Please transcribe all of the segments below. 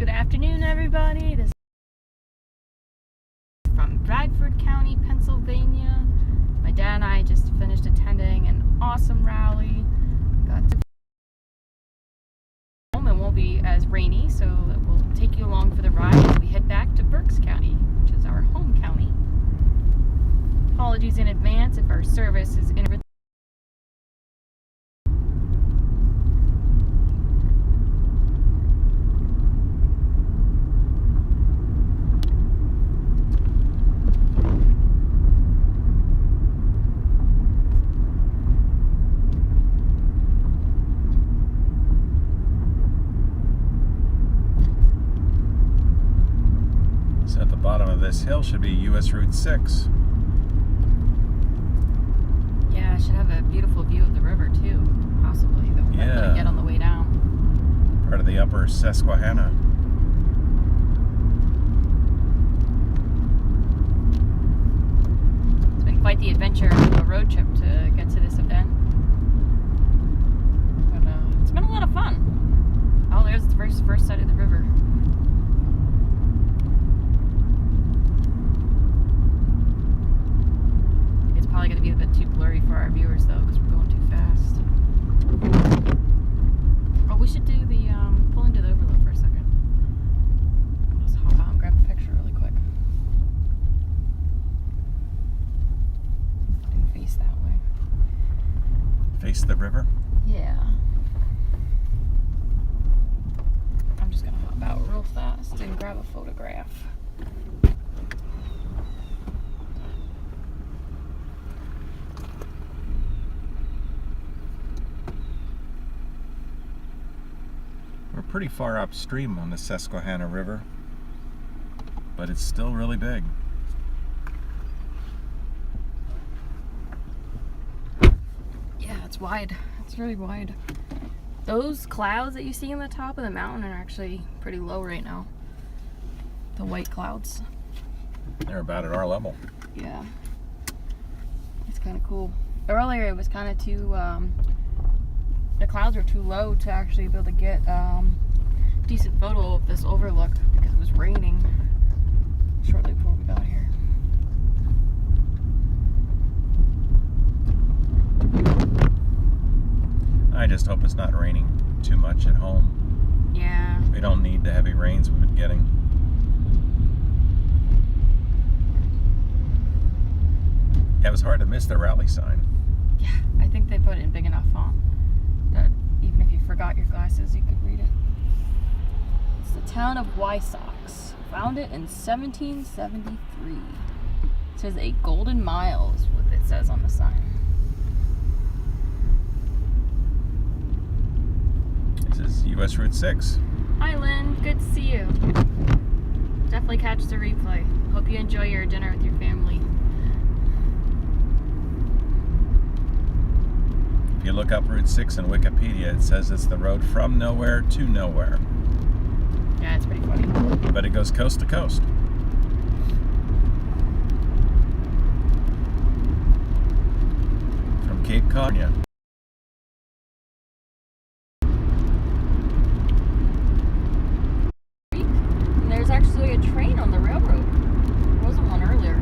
Good afternoon, everybody. This is from Bradford County, Pennsylvania. My dad and I just finished attending an awesome rally. Got to home and won't be as rainy, so we'll take you along for the ride as we head back to Berks County, which is our home county. Apologies in advance if our service is in. So at the bottom of this hill should be US Route 6. Yeah, it should have a beautiful view of the river too, possibly, that we're going to get on the way down. Part of the upper Susquehanna. It's been quite the adventure of a road trip to get to this event. But it's been a lot of fun. Oh, there's the first side of the river. It's probably going to be a bit too blurry for our viewers though, because we're going too fast. Oh, we should do the pull into the overlook for a second. I'll just hop out and grab a picture really quick. And face that way. Face the river? Yeah. I'm just gonna hop out real fast and grab a photograph. We're pretty far upstream on the Susquehanna River, but it's still really big. Yeah, it's wide. It's really wide. Those clouds that you see on the top of the mountain are actually pretty low right now. The white clouds. They're about at our level. Yeah. It's kind of cool. Earlier it was kind of too, the clouds were too low to actually be able to get decent photo of this overlook because it was raining shortly before we got here. I just hope it's not raining too much at home. Yeah. We don't need the heavy rains we've been getting. Yeah, it was hard to miss the rally sign. Yeah, I think they put it in big enough font that even if you forgot your glasses, you could read it. It's the town of Wysox. Founded in 1773. It says a golden mile is what it says on the sign. This is US Route 6. Hi Lynn, good to see you. Definitely catch the replay. Hope you enjoy your dinner with your family. If you look up Route 6 in Wikipedia, it says it's the road from nowhere to nowhere. Yeah, it's pretty funny. But it goes coast to coast. From Cape Cod. Yeah. And there's actually a train on the railroad. There wasn't one earlier.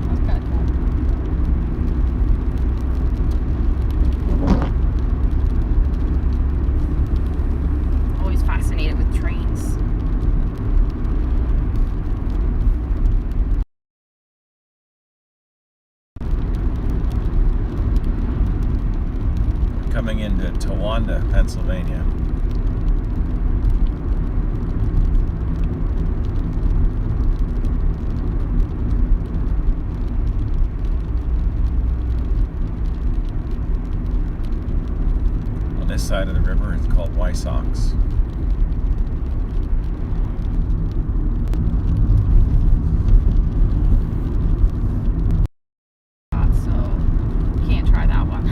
That's kind of cool. Always fascinated with trains. Coming into Towanda, Pennsylvania. On this side of the river, it's called Wysox. So, can't try that one.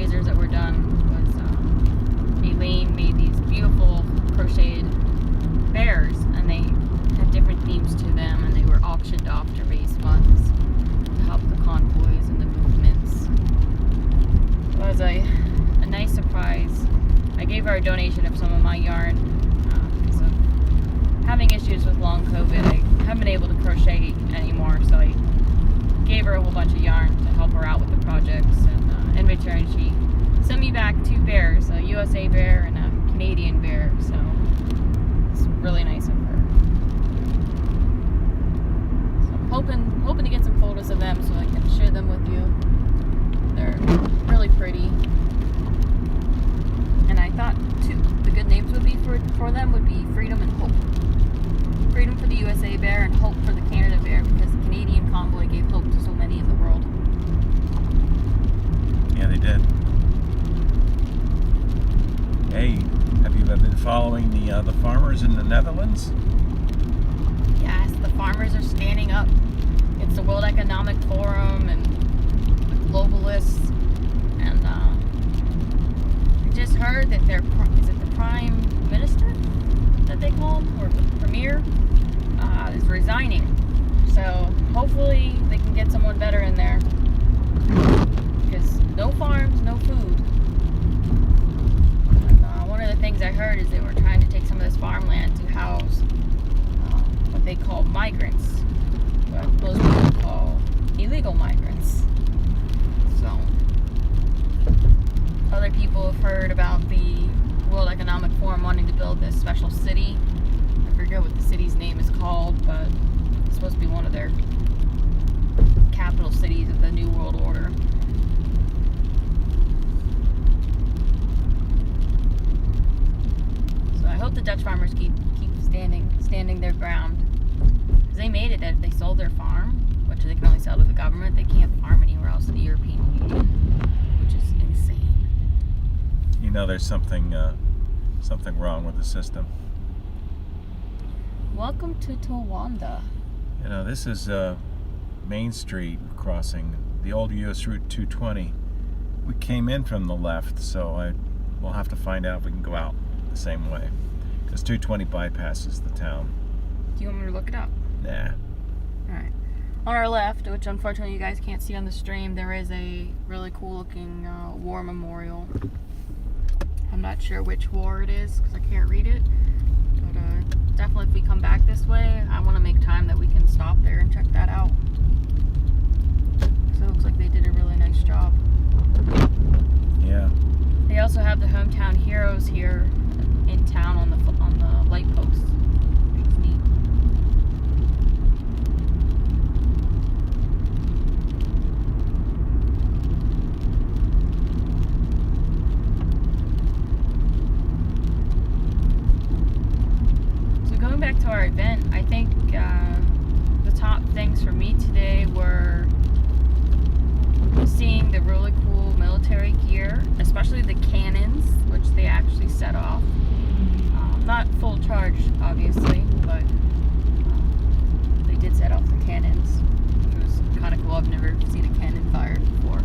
fundraisers that were done was Elaine made these beautiful crocheted bears, and they had different themes to them, and they were auctioned off to raise funds to help the convoys and the movements. It was a nice surprise. I gave her a donation of some of my yarn because of having issues with long COVID. I haven't been able to crochet anymore, so I gave her a whole bunch of yarn to help her out with the projects, and in return she sent me back 2 bears, a USA bear and a Canadian bear, so it's really nice of her. So I'm hoping to get some photos of them so I can share them with you. They're really pretty. And I thought the good names would be for them would be Freedom and Hope. Freedom for the USA bear and Hope for the Canada bear, because the Canadian convoy gave hope to so many in the world. Yeah, they did. Hey, have you been following the farmers in the Netherlands? Yes, the farmers are standing up. It's the World Economic Forum and the globalists, and I just heard that is it the Prime Minister that they call him, or the Premier, is resigning. So hopefully they can get someone better in there, because no farms, no food. And, one of the things I heard is they were trying to take some of this farmland to house what they call migrants, what most people call illegal migrants. So other people have heard about the World Economic Forum wanting to build this special city. I forget what the city's name is called, but it's supposed to be one of their capital cities of the New World Order. So I hope the Dutch farmers keep standing their ground, because they made it that if they sold their farm, which they can only sell to the government, they can't farm anywhere else in the European Union, which is insane. You know, there's something wrong with the system. Welcome to Towanda. You know, this is Main Street crossing, the old U.S. Route 220. We came in from the left, so we'll have to find out if we can go out the same way, because 220 bypasses the town. Do you want me to look it up? Nah. Alright. On our left, which unfortunately you guys can't see on the stream, there is a really cool looking war memorial. I'm not sure which war it is because I can't read it, but definitely if we come back this way, I want to make time that we can stop there and check that out. So it looks like they did a really nice job. Yeah. They also have the hometown heroes here in town on the light posts, which is neat. Going back to our event, I think the top things for me today were seeing the really cool military gear, especially the cannons, which they actually set off. Not full charge, obviously, but they did set off the cannons, which was kind of cool. I've never seen a cannon fired before.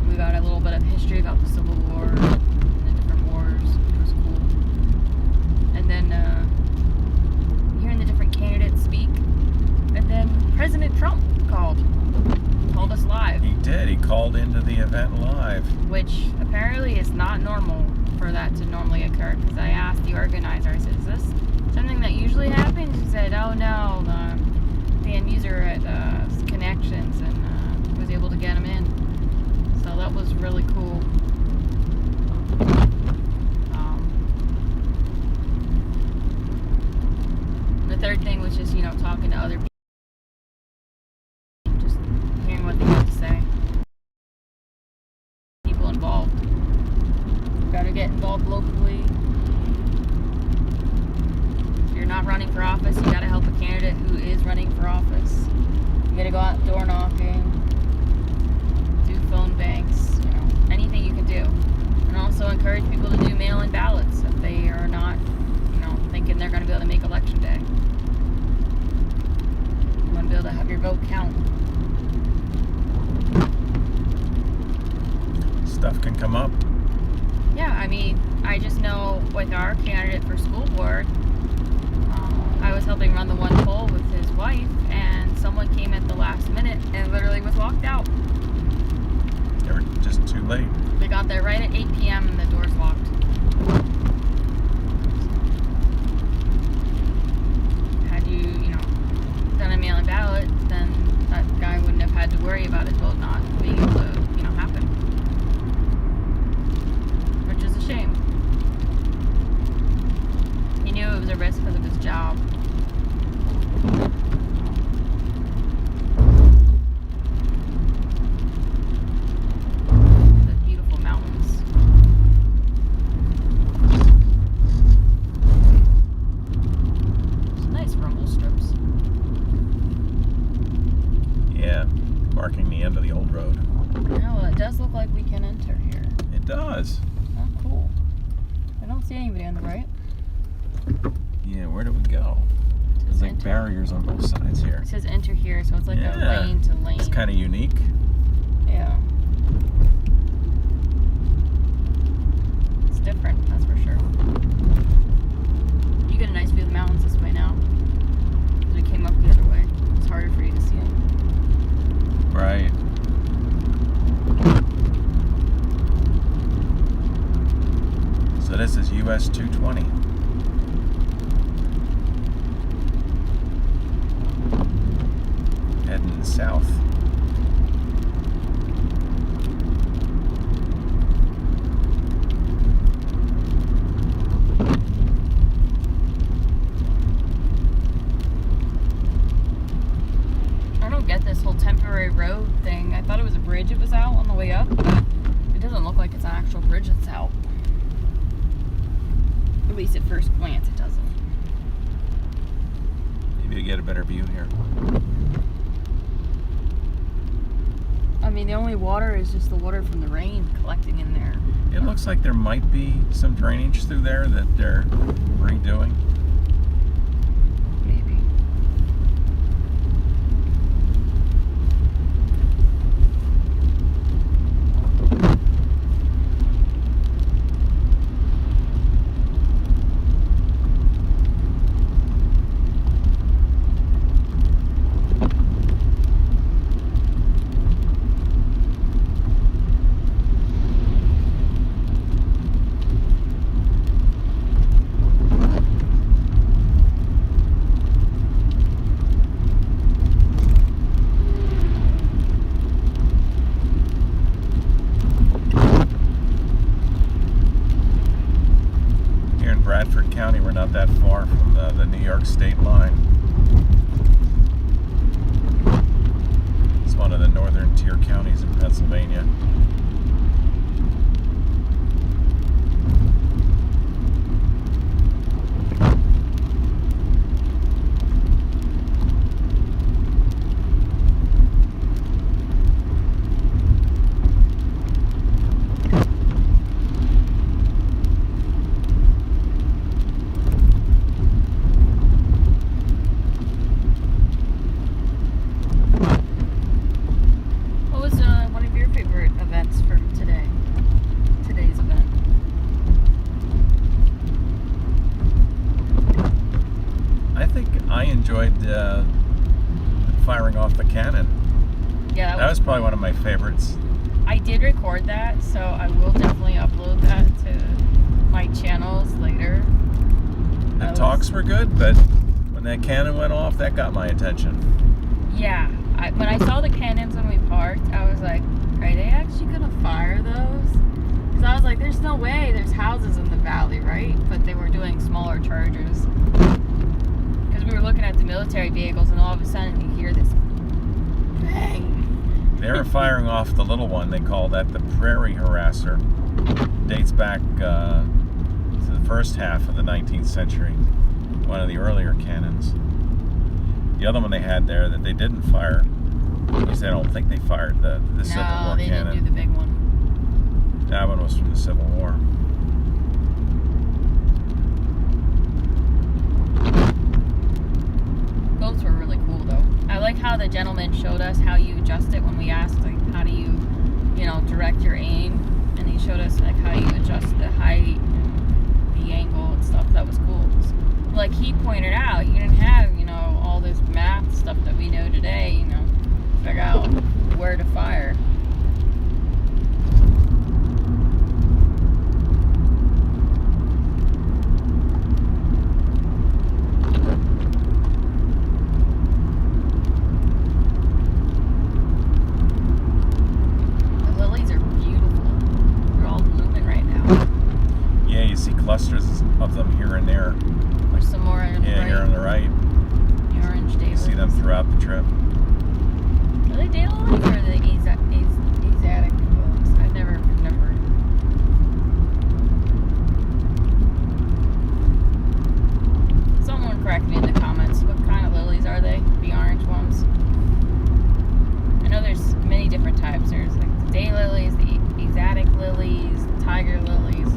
We got a little bit of history about the Civil War and the different wars, which was cool. And then hearing the different candidates speak, and then President Trump called us live. He did. He called into the event live. Which apparently is not normal for that to normally occur, because I asked the organizer, I said, is this something that usually happens? He said, oh no, the end user at Connections and was able to get him in. So that was really cool. The third thing was just, talking to other people, just hearing what they had to say. People involved. Gotta get involved locally. If you're not running for office, you gotta help a candidate who is running for office. You gotta go out door knocking, do phone banks, anything you can do. And also encourage people to do mail-in ballots if they are not, thinking they're gonna be able to make election day. You want to be able to have your vote count. stuff can come up. Yeah, I mean, I just know with our candidate for school board, I was helping run the one poll with his wife, and someone came at the last minute and literally was locked out. They were just too late. They got there right at 8 p.m. and the doors locked. Had you done a mail-in ballot, then that guy wouldn't have had to worry about his vote not being able to, happen. Which is a shame. He knew it was a risk because of his job. The beautiful mountains. Some nice rumble strips. Yeah, marking the end of the old road. Yeah, well, it does look like we can enter here. It does. Oh, cool. I don't see anybody on the right. Yeah, where do we go? There's like enter. barriers on both sides here. It says enter here, so it's like a lane to lane. It's kind of unique. Yeah. It's different, that's for sure. You get a nice view of the mountains this way now. As we came up the other way. It's harder for you to see them. Right. So this is US 220. Heading south. I don't get this whole temporary road thing. I thought it was a bridge it was out on the way up, but it doesn't look like it's an actual bridge that's out. At least at first glance, it doesn't. Maybe to get a better view here. I mean, the only water is just the water from the rain collecting in there. It looks like there might be some drainage through there that they're redoing. Maybe. Bradford County, we're not that far from the New York state line. It's one of the northern tier counties in Pennsylvania. Enjoyed firing off the cannon. Yeah, that was probably one of my favorites. I did record that, so I will definitely upload that to my channels later. The talks were good, but when that cannon went off, that got my attention. Yeah, when I saw the cannons when we parked, I was like, are they actually gonna fire those? Because I was like, there's no way, there's houses in the valley, right? But they were doing smaller charges. We were looking at the military vehicles, and all of a sudden you hear this bang. They were firing off the little one. They call that the Prairie Harasser. Dates back to the first half of the 19th century. One of the earlier cannons. The other one they had there that they didn't fire, at least I don't think they fired the Civil War cannon. No, they didn't do the big one. That one was from the Civil War. Those were really cool, though. I like how the gentleman showed us how you adjust it when we asked, like, how do you, direct your aim. he pointed out, he didn't have, all this math stuff that we know today, to figure out where to fire. Clusters of them here and there. There's some more on the right. Here on the right. The orange daylilies. You see them throughout the trip. Are they daylilies or are they asiatic lilies? I've never. Someone correct me in the comments. What kind of lilies are they? The orange ones? I know there's many different types. There's like the daylilies, the asiatic lilies, the tiger lilies.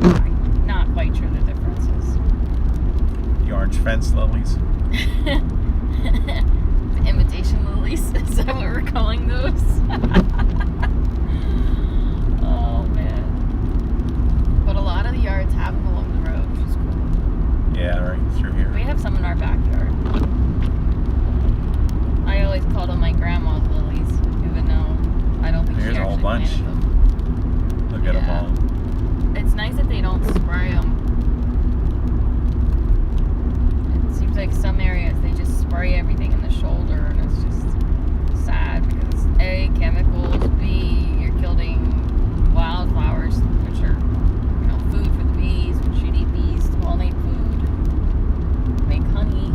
Not quite sure the differences. The orange fence lilies. The imitation lilies. Is that what we're calling those? Oh man. But a lot of the yards have them along the road, which is cool. Yeah, right through here. We have some in our backyard. I always called them my grandma's lilies, even though I don't think she actually a whole bunch. planted them. Look at them all. It's nice that they don't spray them. It seems like some areas they just spray everything in the shoulder, and it's just sad because A, chemicals, B, you're killing wildflowers, which are, food for the bees, which should eat bees to pollinate food, make honey.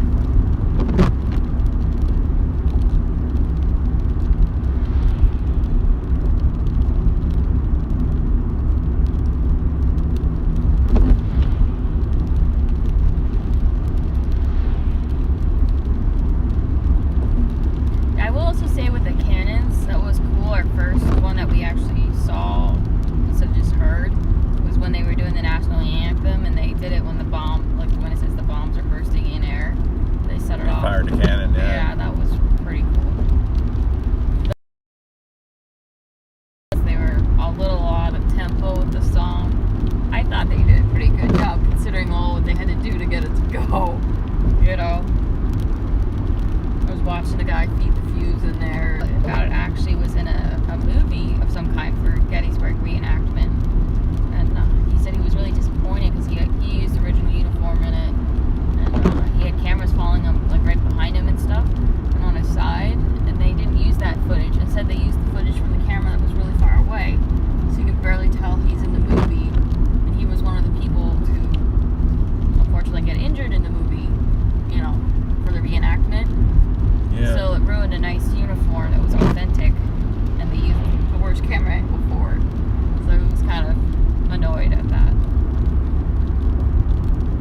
Watching a guy feed the fuse in there. About it actually was in a movie of some kind for Gettysburg reenactment, and he said he was really disappointed because he used the original uniform in it, and he had cameras following him like right behind him and stuff, and on his side, and they didn't use that footage. Instead, they used the footage from the camera that was really far away, so you could barely tell he's in the movie, and he was one of the people to unfortunately get injured in the movie, for the reenactment. Yeah. So it ruined a nice uniform that was authentic, and they used the worst camera angle for it. So I was kind of annoyed at that.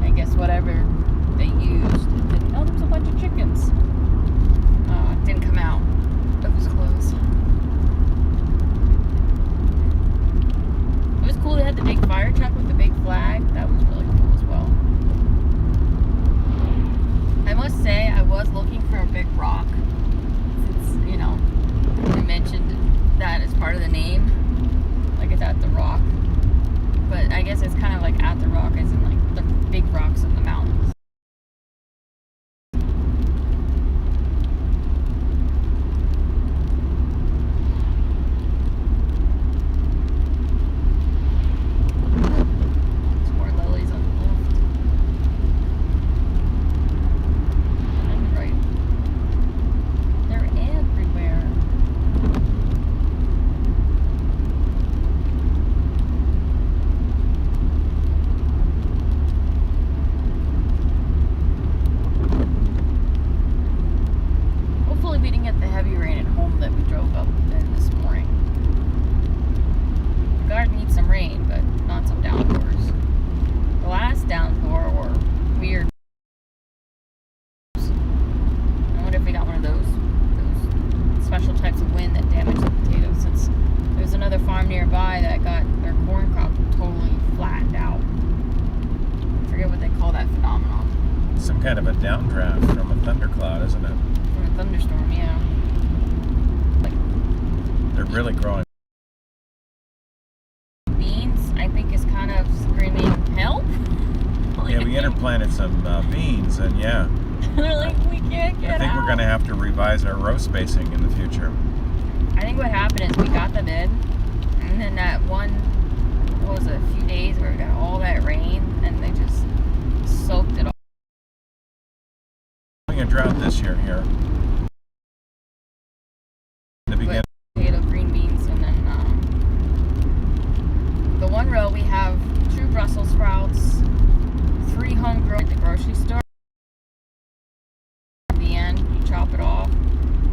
I guess whatever they used, there was a bunch of chickens. Didn't come out. It was close. It was cool. They had the big fire truck with the big flag. That was really cool as well. I must say, I was looking for a big rock, since, I mentioned that as part of the name, like it's at the rock, but I guess it's kind of like at the rock, as in like the big rocks in the mountains. Kind of a downdraft from a thundercloud, isn't it? From a thunderstorm, yeah. They're really growing. Beans, I think, is kind of screaming help Yeah, we interplanted some beans, and yeah. They're like, we can't get I think we're going to have to revise our row spacing in the future. I think what happened is we got them in, and then that one, what was it, a few days where we got all that rain, and they just soaked it all. Having a drought this year here. In the beginning. Potato, green beans, and then the one row we have 2 Brussels sprouts, 3 homegrown at the grocery store. At the end, you chop it off,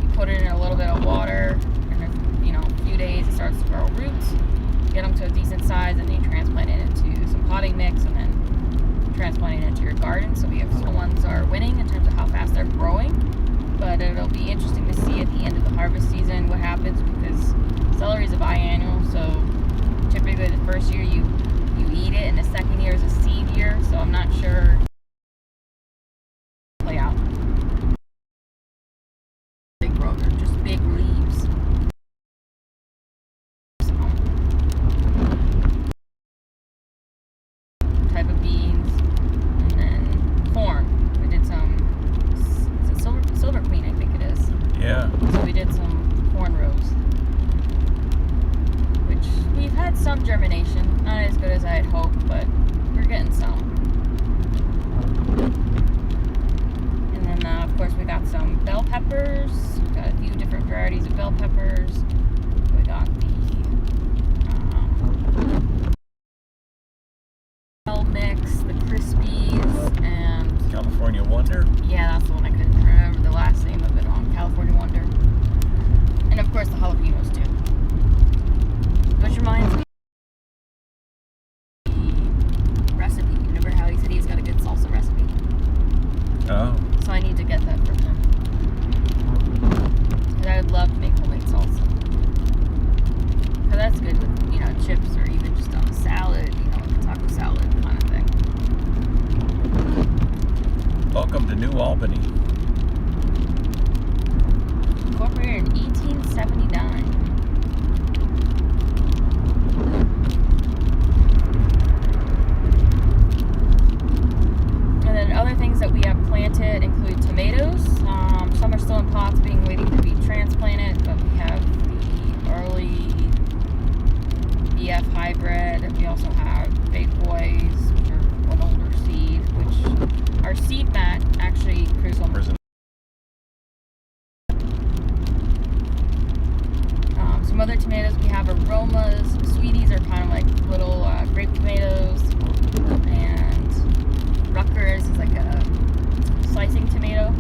you put it in a little bit of water, and in a few days it starts to grow roots. Get them to a decent size, and then you transplant it into some potting mix, and then transplant it into your garden. So we have some ones are winning in terms of how fast they're growing, but it'll be interesting to see at the end of the harvest season what happens, because celery is a biannual. So typically the first year you eat it, and the second year is a seed year. So I'm not sure. Play out. They grow, they're just big leaves. Type of beans, and then corn. We did some, is it silver queen, I think it is. Yeah. So we did some corn rows, which we've had some germination, not as good as I had hoped, but we're getting some. And then of course we got some bell peppers. We got a few different varieties of bell peppers. We got the mix, the Crispies, and California Wonder. yeah, that's the one I couldn't remember the last name of it on. California Wonder. And of course the jalapenos too. Which reminds me of the recipe. Remember how he said he's got a good salsa recipe? Oh. So I need to get that from him. Because I would love to make homemade salsa. Because that's good with, chips, or even just on a salad, like a taco salad kind of thing. Welcome to New Albany. Incorporated in 1879. And then other things that we have planted include tomatoes. Some are still in pots waiting to be transplanted, but we have the early BF hybrid, and we also have Big Boys, which are an older seed, which our seed mat actually produces some other tomatoes. We have aromas. Sweeties are kind of like little grape tomatoes, and Rutgers is like a slicing tomato.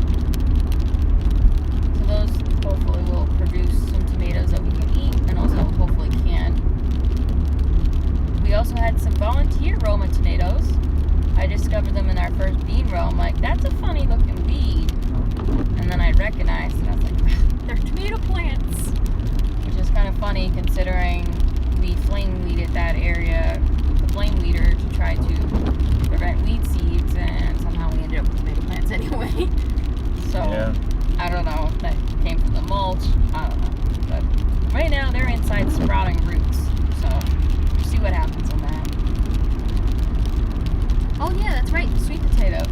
So those hopefully will produce some tomatoes that we can eat, and also hopefully can. We also had some volunteer Roma tomatoes. I discovered them in our first bean row. I'm like, that's a funny looking weed. And then I recognized it. I was like, they're tomato plants. Which is kind of funny considering we flame weeded that area with the flame weeder to try to prevent weed seeds, and somehow we ended up with tomato plants anyway. So, yeah. I don't know if that came from the mulch. I don't know. But right now they're inside sprouting roots. So, we'll see what happens on that. Oh yeah, that's right, sweet potato.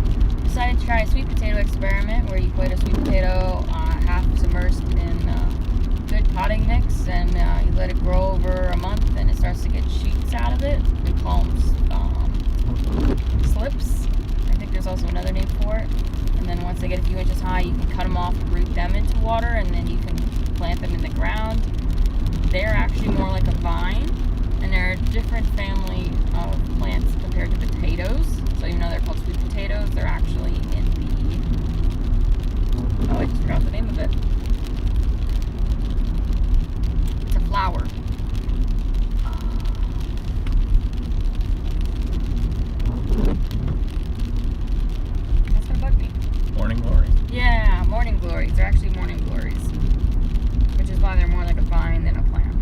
Decided to try a sweet potato experiment where you put a sweet potato half submersed in good potting mix, and you let it grow over a month, and it starts to get shoots out of it. We call them slips. I think there's also another name for it. And then once they get a few inches high, you can cut them off, root them into water, and then you can plant them in the ground. They're actually more like a vine, and they're a different family of plants compared to potatoes. So even though they're called sweet potatoes, they're actually in the... Oh, I just forgot the name of it. It's a flower. That's gonna bug me. Morning glory. Yeah, morning glories. They're actually morning glories. Which is why they're more like a vine than a plant.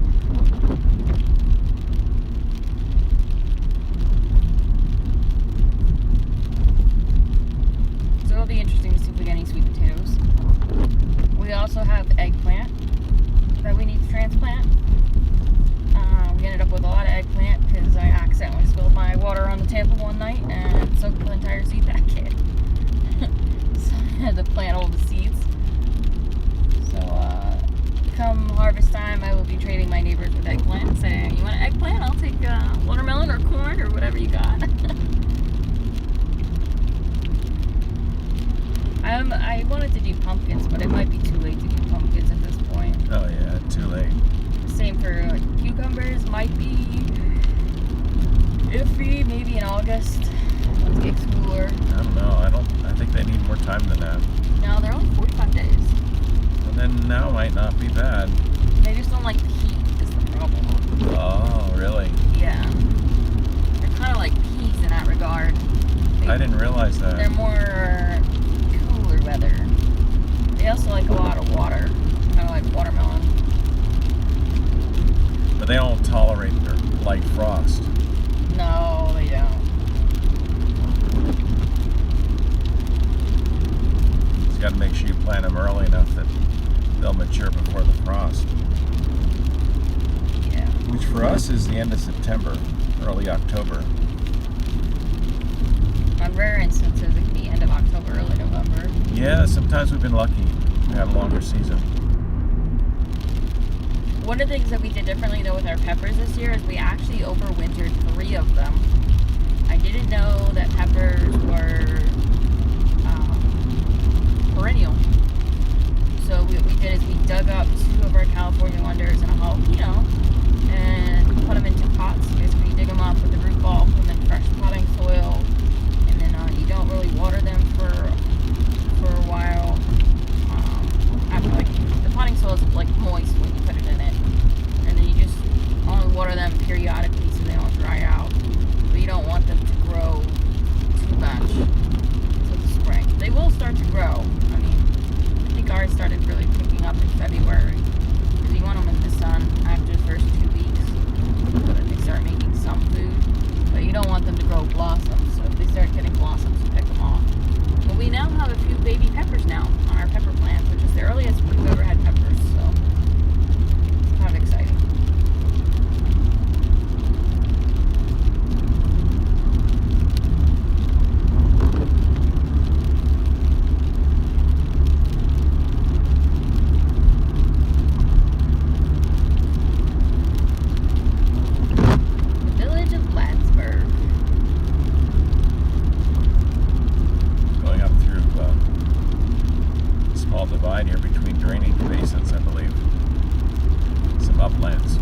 might be iffy, maybe in August once it gets cooler. I don't know. I think they need more time than that. No, they're only 45 days. And then now might not be bad. They just don't like the heat is the problem. Oh, really? Yeah. They're kind of like peas in that regard. I didn't realize that. They're more cooler weather. They also like a lot of water, kind of like watermelon. But they don't tolerate their light frost. No, they don't. You got to make sure you plant them early enough that they'll mature before the frost. Yeah. Which for us is the end of September, early October. On rare instances, it can be end of October, early November. Yeah, sometimes we've been lucky to have a longer season. One of the things that we did differently though with our peppers this year is we actually overwintered 3 of them. I didn't know that peppers were perennial. So what we did is we dug up 2 of our California wonders and a jalapeno and put them into pots. Basically you dig them up with the root ball and then fresh potting soil, and then you don't really water them for a while. After like the potting soil is like moist when you put it in it, and then you just only water them periodically so they don't dry out. But you don't want them to grow too much until the spring. They will start to grow. I mean, I think ours started really picking up in February because you want them in the sun after the first 2 weeks so that they start making some food. But you don't want them to grow blossoms. So if they start getting blossoms, you pick them off. But we now have a few baby peppers now on our pepper plants, which is the earliest we've ever had peppers, so it's kind of exciting. The village of Bradford. Going up through a small divide here between drainage basins, I believe. Some uplands.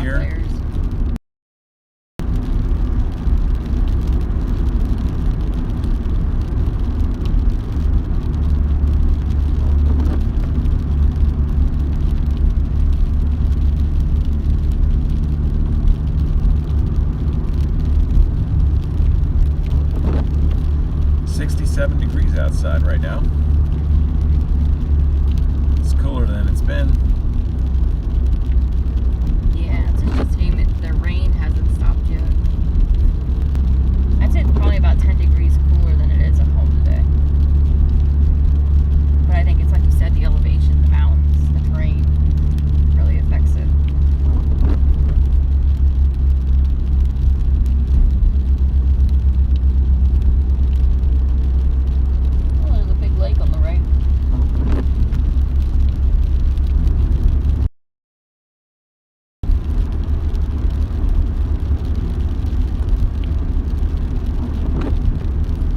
Here. 67 degrees outside right now. It's cooler than it's been. Yeah, it's just a shame the rain hasn't stopped yet. I'd say it's probably about 10 degrees cooler than it is at home today. But I think it's like you said, the elevation, the mountains, the terrain really affects it. Oh, there's a big lake on the right.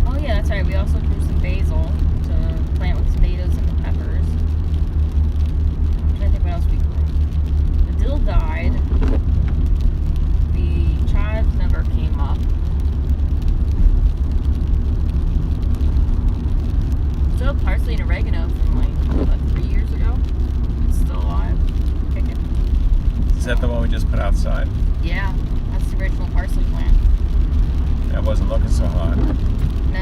Oh yeah, that's right. We also grew some basil to plant with tomatoes and the peppers. I'm trying to think what else we grew. The dill died. The chives never came up. Still have parsley and oregano from like, what, 3 years ago? It's still alive. Kicking. Is that the one we just put outside? Yeah, that's the original parsley plant. That wasn't looking so hot. No,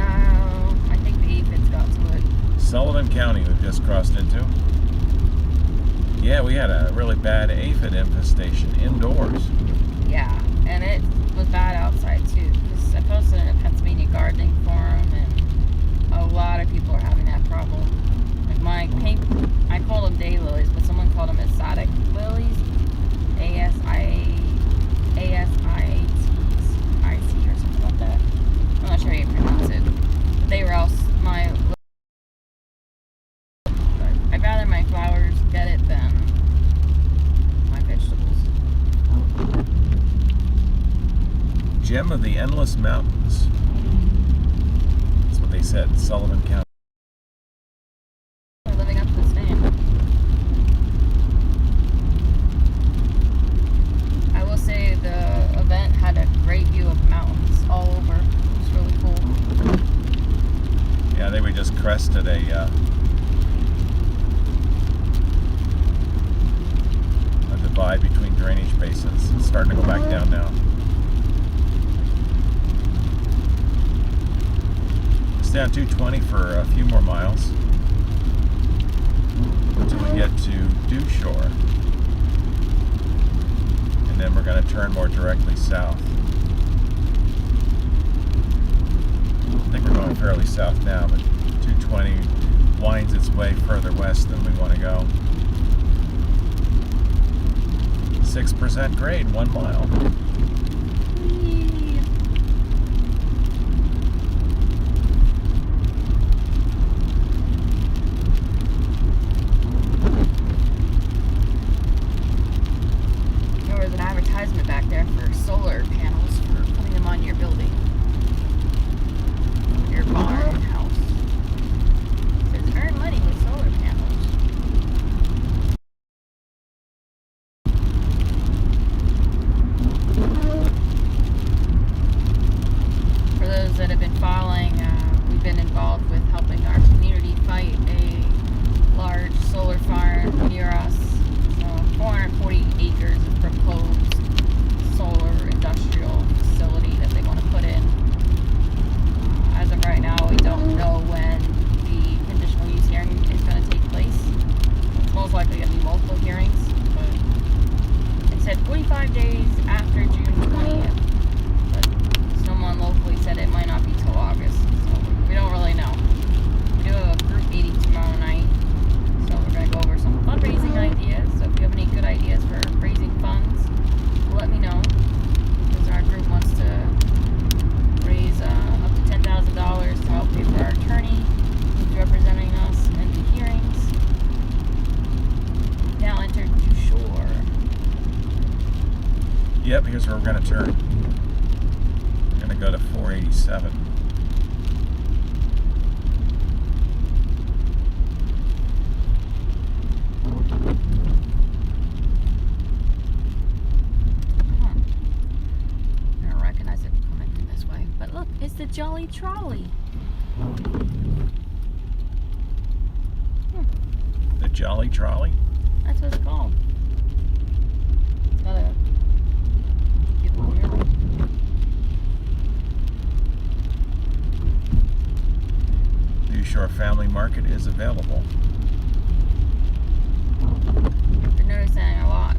I think the aphids got to it. Sullivan County we've just crossed into. Yeah, we had a really bad aphid infestation indoors. Yeah, and it was bad outside too. Because I posted in a Pennsylvania organic gardening forum, and a lot of people are having that problem. Like my pink, I call them daylilies, but someone called them exotic lilies, ASIATIC or something like that. I'm not sure how you pronounce it. But they were all my. I'd rather my flowers get it than my vegetables. Gem of the Endless Mountains. That's what they said, Sullivan County. They're living up to this name. I will say the event had a great view of mountains all over. It was really cool. Yeah, they just crested a divide between drainage basins. It's starting to go back down now. Stay on 220 for a few more miles until we get to Dew Shore. And then we're going to turn more directly south. I think we're going fairly south now, but 220 winds its way further west than we want to go. 6% grade, 1 mile. There was an advertisement back there for solar panels for putting them on your building, your barn house. It says earn money with solar panels. For those that have been following, we've been involved with helping our community fight a large solar farm near us. So 440 acres of proposed solar industrial facility that they want to put in. As of right now, we don't know when the conditional use hearing is going to take place. It's most likely going to be multiple hearings, but it said 45 days after June 20th. Someone locally said it might not be till August, so we don't really know. We do have a group meeting tomorrow night, so we're going to go over some fundraising ideas. So if you have any good ideas for raising funds, let me know, because our group wants to raise up to $10,000 to help pay for our attorney who's representing us in the hearings. Now enter Dew Shore. Yep, here's where we're going to turn. We're going to go to 487. I don't recognize it coming from this way. But look, it's the Jolly Trolley. The Jolly Trolley? That's what it's called. Gotta keep it real. Dew Shore Family Market is available. I've been noticing a lot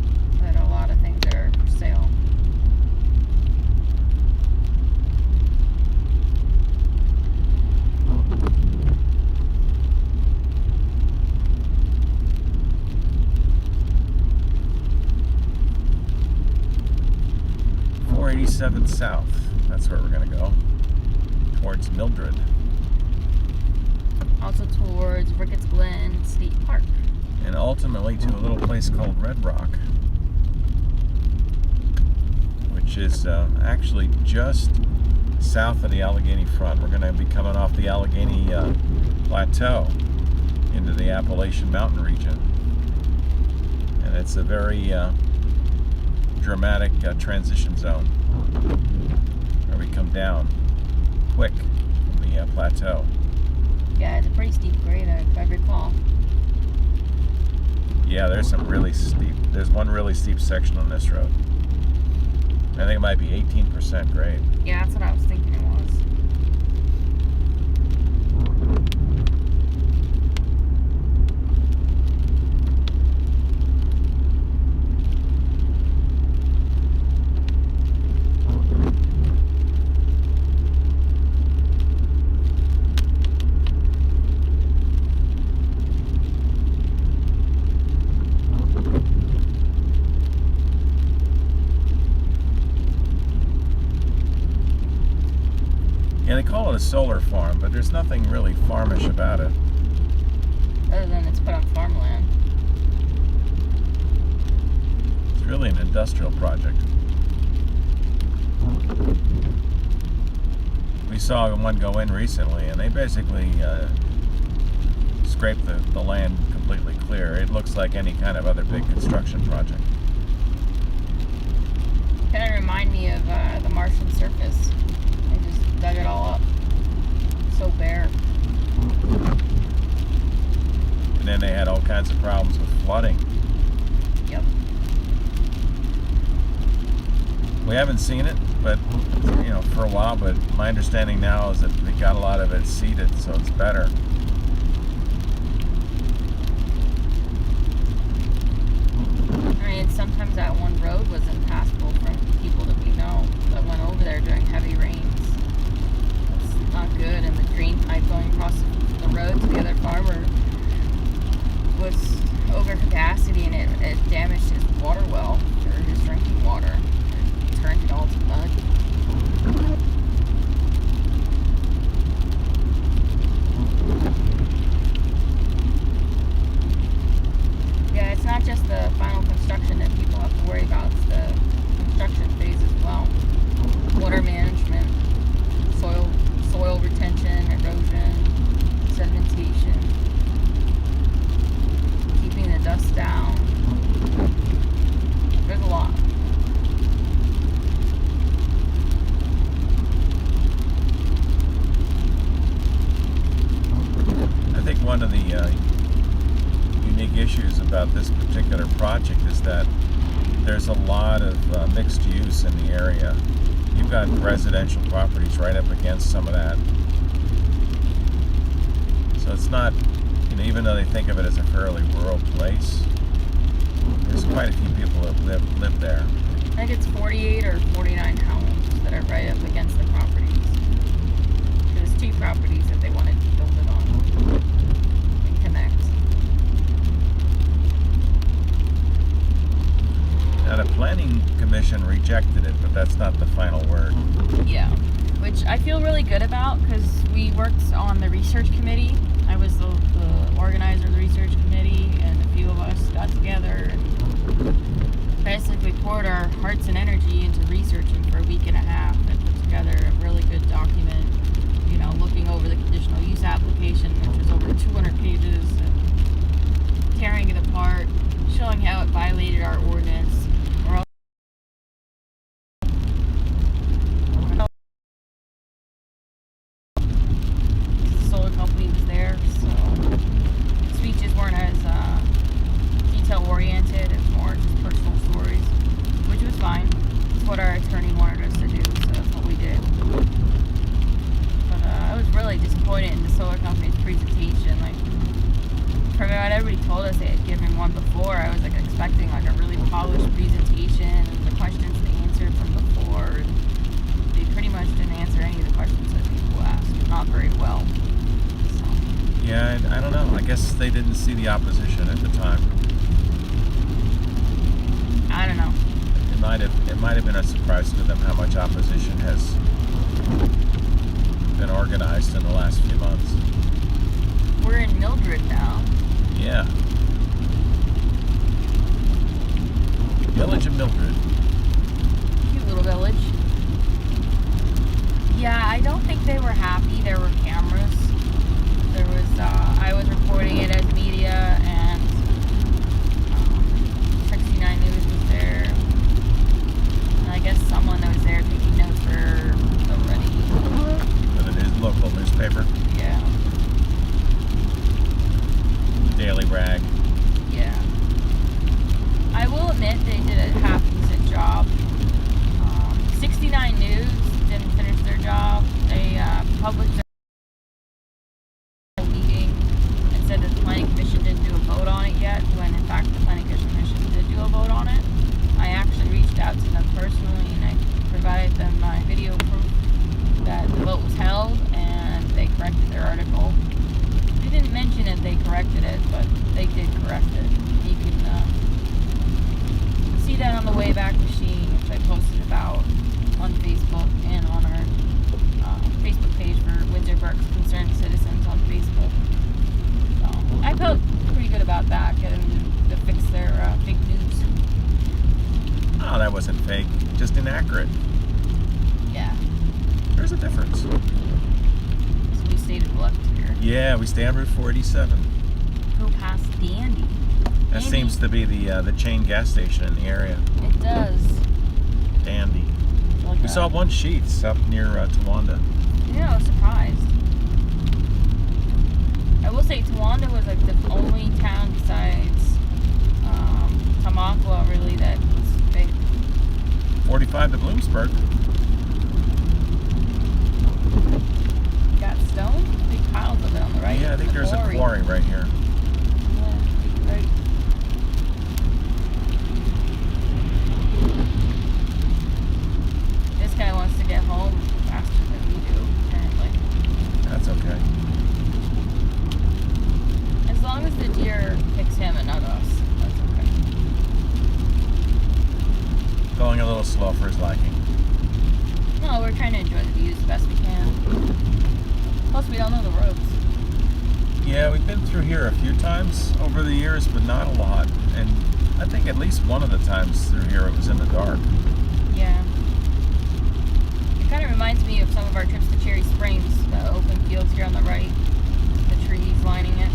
of things are for sale. South. That's where we're going to go. Towards Mildred. Also towards Ricketts Glen State Park. And ultimately to a little place called Red Rock, which is actually just south of the Allegheny front. We're going to be coming off the Allegheny Plateau into the Appalachian Mountain region. And it's a very dramatic transition zone where we come down quick from the plateau. Yeah, it's a pretty steep grade, if I recall. Yeah, there's some really steep. There's one really steep section on this road. I think it might be 18% grade. Yeah, that's what I was thinking it was. a solar farm, but there's nothing really farmish about it. Other than it's put on farmland. It's really an industrial project. We saw one go in recently, and they basically scraped the land completely clear. It looks like any kind of other big construction project. Kind of remind me of the Martian surface. They just dug it all up. So bare. And then they had all kinds of problems with flooding. Yep. We haven't seen it, but for a while. But my understanding now is that they got a lot of it seeded, so it's better. I mean, sometimes that one road was impassable for people that we know that went over there during heavy rains. It's not good, and the drain pipe going across the road to the other farmer was over capacity, and it damaged his water well for his drinking water. It turned it all to mud. Yeah, it's not just the final construction that people have to worry about, it's the construction phase as well. Water management, soil retention, erosion, sedimentation, keeping the dust down. There's a lot. I think one of the unique issues about this particular project is that there's a lot of mixed use in the area. You've got residential properties right up against some of that. So it's not, even though they think of it as a fairly rural place, there's quite a few people that live there. I think it's 48 or 49 homes that are right up against the properties. There's 2 properties that they wanted to build it on and connect. Now the planning commission rejected it, but that's not the final word. Yeah, which I feel really good about because we worked on the research committee. I was the organizer of the research committee, and a few of us got together and basically poured our hearts and energy into researching for a week and a half and put together a really good document, looking over the conditional use application, which was over 200 pages, and tearing it apart, showing how it violated our ordinance. The solar company was there, so speeches weren't as detail-oriented. It was more just personal stories, which was fine. It's what our attorney wanted us to do, so that's what we did. But I was really disappointed in the solar company's presentation. From what everybody told us they had given one before, I was expecting a really polished presentation and the questions they answered from before. They pretty much didn't answer any of the questions that people asked, not very well. So. Yeah, I don't know. I guess they didn't see the opposition at the time. I don't know. It might have been a surprise to them how much opposition has been organized in the last few months. We're in Mildred now. Yeah. Village of Mildred. Cute little village. Yeah, I don't think they were happy. There were cameras. There was, I was reporting it as media, and 69 News was there. And I guess someone that was there taking notes for the Local newspaper. Yeah. Daily Rag. Yeah. I will admit they did a half-decent job. 69 News didn't finish their job. They published a meeting and said that the Planning Commission didn't do a vote on it yet, when in fact the Planning Commission did do a vote on it. I actually reached out to them personally, and I provided them my video proof that the vote was held, and they corrected their article. They didn't mention that they corrected it, but they did correct it. You can see that on the Wayback Machine, which I posted about on Facebook and on our Facebook page for Windsor Berks Concerned Citizens on Facebook. So I felt pretty good about that, getting them to fix their fake news. Oh, that wasn't fake, just inaccurate. Yeah. There's a difference. So we stayed to the left here. Yeah, we stay on Route 487. Go past Dandy. That seems to be the chain gas station in the area. It does. Dandy. Like We saw one Sheets up near Towanda. Yeah, I was surprised. I will say Towanda was like the only town besides Tamaqua really that was big. 45 to Bloomsburg. Got stone? Big piles of it on the right. Yeah, I think there's a quarry right here. Yeah, right. This guy wants to get home faster than we do, apparently. That's okay. As long as the deer picks him and not us, that's okay. Going a little slow for his liking. No, we're trying to enjoy the views the best we can. Plus, we don't know the roads. Yeah, we've been through here a few times over the years, but not a lot. And I think at least one of the times through here it was in the dark. Yeah. It kind of reminds me of some of our trips to Cherry Springs, the open fields here on the right, the trees lining it,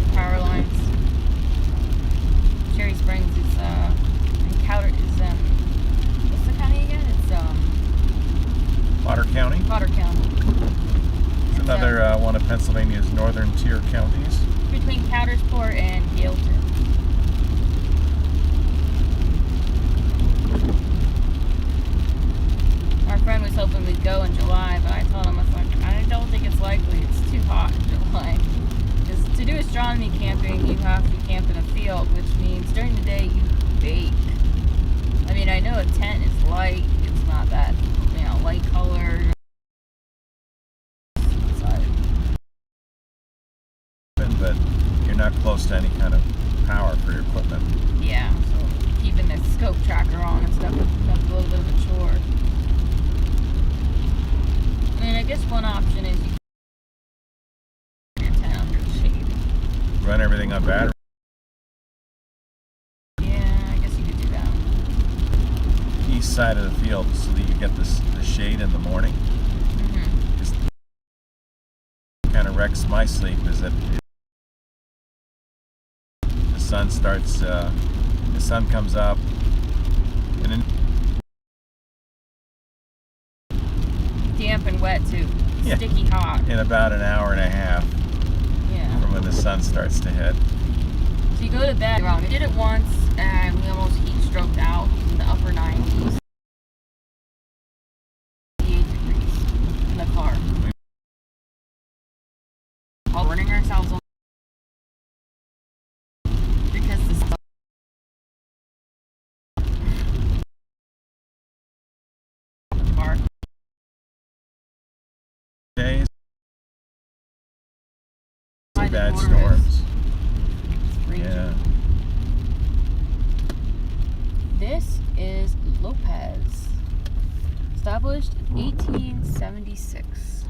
the power lines. Cherry Springs is what's the county again? It's Potter County. Potter County. It's another one of Pennsylvania's northern tier counties. Between Coudersport and Gailton. Our friend was hoping we'd go in July, but I told him, I don't think it's likely. It's too hot in July. Because to do astronomy camping, you have to camp in a field, which means during the day you bake. I mean, I know a tent is light. It's not that, light color. But you're not close to any kind of power for your equipment. Yeah, so keeping the scope tracker on and stuff becomes a little bit of a chore. I mean, I guess one option is you can your tent under the shade. Run everything on battery. Yeah, I guess you could do that. East side of the field so that you get the shade in the morning. Mm-hmm. Just kind of wrecks my sleep is that the sun comes up and then Damp and wet too. Yeah. Sticky hot. in about an hour and a half Yeah. from when the sun starts to hit. So you go to bed wrong. We did it once and we almost heat stroked out in the upper 90s. 88 degrees in the car. All running ourselves on because the stuff. Car. Days, By the bad border storms. is raging. Yeah. This is Lopez, established in 1876.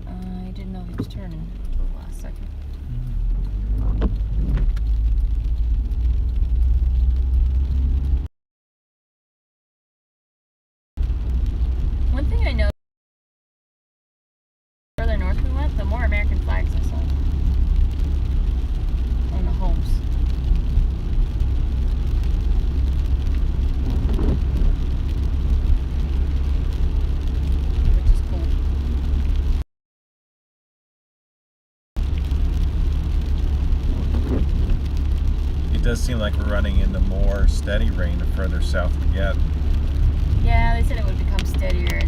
I didn't know he was turning until the last second. One thing I know, the further north we went, the more American flags I saw on the homes. Which is cool. It does seem like we're running into more steady rain the further south we get. Yeah, they said it would become steadier